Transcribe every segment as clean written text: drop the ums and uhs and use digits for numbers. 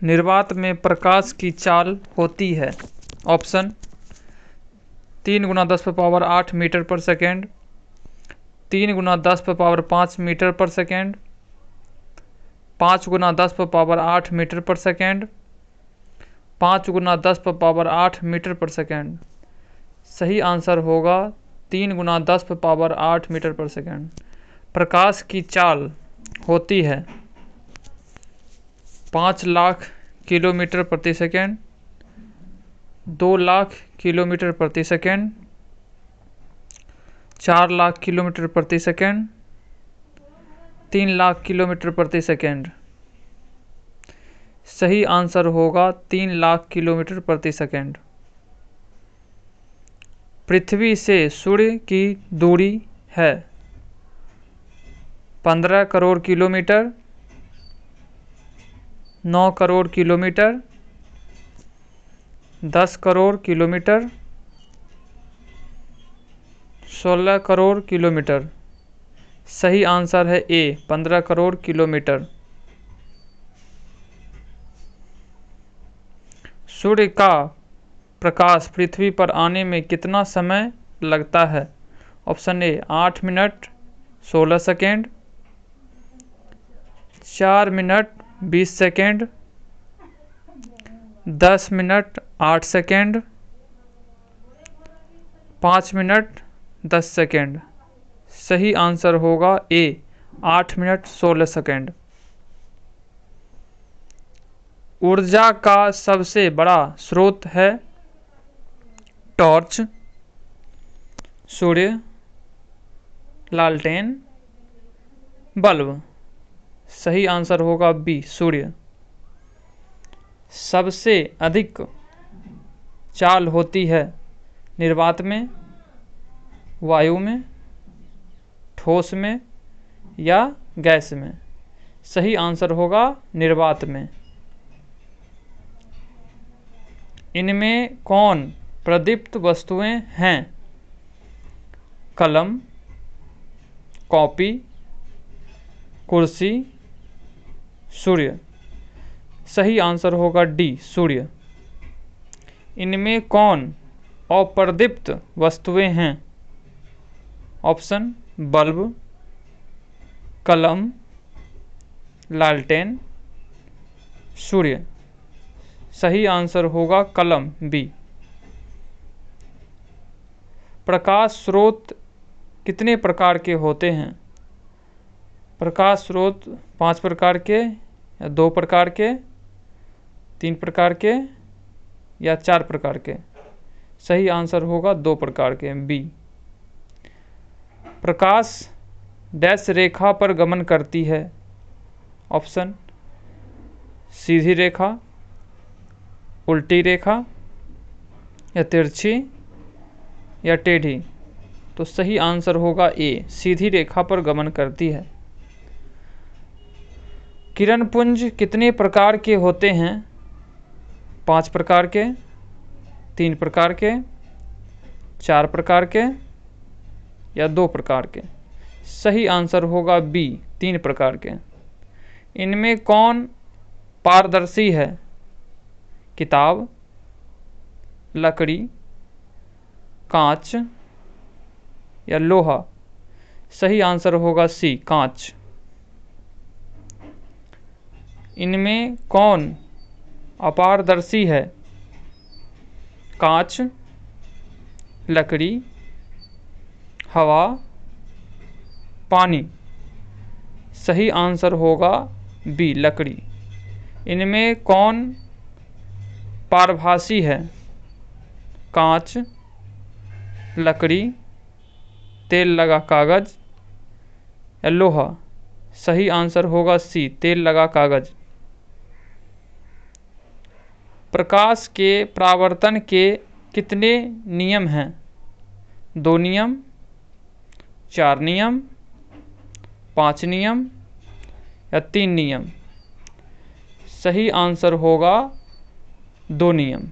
निर्वात में प्रकाश की चाल होती है? ऑप्शन 3 × 10⁸ मीटर पर सेकेंड, 3 × 10⁵ मीटर पर सेकेंड, 5 × 10⁸ मीटर पर सेकेंड, 5 × 10⁸ मीटर पर सेकेंड। सही आंसर होगा 3 × 10⁸ मीटर पर सेकेंड। प्रकाश की चाल होती है 5 लाख किलोमीटर प्रति सेकेंड, 2 लाख किलोमीटर प्रति सेकेंड, 4 लाख किलोमीटर प्रति सेकेंड, 3 लाख किलोमीटर प्रति सेकेंड। सही आंसर होगा 3 लाख किलोमीटर प्रति सेकेंड। पृथ्वी से सूर्य की दूरी है 15 crore kilometre, 9 crore kilometre, 10 crore kilometre, 16 crore kilometre. सही आंसर है ए 15 करोड़ किलोमीटर। सूर्य का प्रकाश पृथ्वी पर आने में कितना समय लगता है? Option A 8 minute 16 second, 4 minute 20 second, 10 minute 8 second, 5 minute 10 second. सही आंसर होगा ए 8 मिनट 16 सेकेंड। ऊर्जा का सबसे बड़ा स्रोत है? टॉर्च, सूर्य, लालटेन, बल्ब। सही आंसर होगा बी सूर्य। सबसे अधिक चाल होती है निर्वात में, वायु में, ठोस में या गैस में? सही आंसर होगा निर्वात में। इनमें कौन प्रदीप्त वस्तुएं हैं? कलम, कॉपी, कुर्सी, सूर्य। सही आंसर होगा डी सूर्य। इनमें कौन अप्रदीप्त वस्तुएं हैं? ऑप्शन बल्ब, कलम, लालटेन, सूर्य। सही आंसर होगा कलम बी। प्रकाश स्रोत कितने प्रकार के होते हैं? प्रकाश स्रोत 5 प्रकार के या 2 प्रकार के, 3 प्रकार के या 4 प्रकार के? सही आंसर होगा 2 प्रकार के बी। प्रकाश डैश रेखा पर गमन करती है? ऑप्शन सीधी रेखा, उल्टी रेखा या तिरछी या टेढ़ी? तो सही आंसर होगा ए सीधी रेखा पर गमन करती है। किरण पुंज कितने प्रकार के होते हैं? 5 प्रकार के, 3 प्रकार के, 4 प्रकार के या 2 प्रकार के? सही आंसर होगा बी 3 प्रकार के। इनमें कौन पारदर्शी है? किताब, लकड़ी, कांच या लोहा? सही आंसर होगा सी कांच। इनमें कौन अपारदर्शी है? कांच, लकड़ी, हवा, पानी? सही आंसर होगा बी लकड़ी। इनमें कौन पारभासी है? कांच, लकड़ी, तेल लगा कागज या लोहा? सही आंसर होगा सी तेल लगा कागज। प्रकाश के परावर्तन के कितने नियम हैं? 2 नियम, 4 नियम, 5 नियम या 3 नियम? सही आंसर होगा 2 नियम।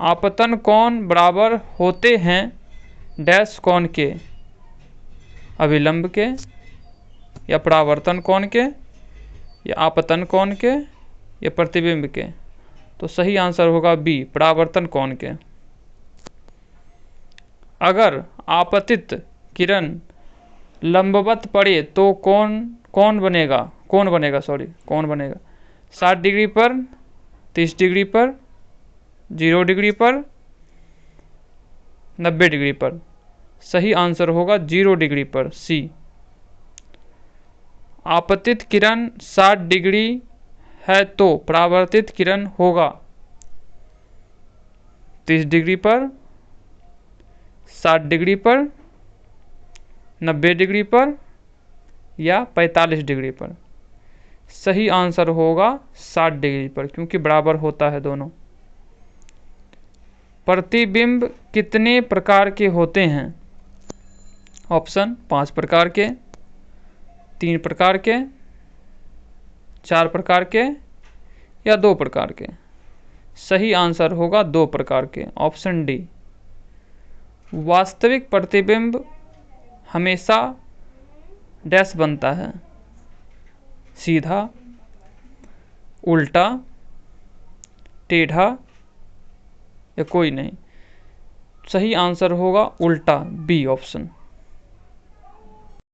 आपतन कोण बराबर होते हैं डैश कोण के? अभिलंब के या परावर्तन कोण के या आपतन कोण के या प्रतिबिंब के? तो सही आंसर होगा बी, परावर्तन कोण के। अगर आपतित किरण लंबवत पड़े तो कौन बनेगा 60 डिग्री पर, 30 डिग्री पर, 0 डिग्री पर, 90 डिग्री पर। सही आंसर होगा 0 डिग्री पर, सी। आपतित किरण 60 डिग्री है तो परावर्तित किरण होगा 30 डिग्री पर, 60 डिग्री पर, 90 डिग्री पर या 45 डिग्री पर। सही आंसर होगा 60 डिग्री पर, क्योंकि बराबर होता है दोनों। प्रतिबिंब कितने प्रकार के होते हैं? ऑप्शन 5 प्रकार के, 3 प्रकार के, 4 प्रकार के या 2 प्रकार के। सही आंसर होगा 2 प्रकार के, ऑप्शन डी। वास्तविक प्रतिबिंब हमेशा डैश बनता है, सीधा, उल्टा, टेढ़ा या कोई नहीं। सही आंसर होगा उल्टा, बी ऑप्शन।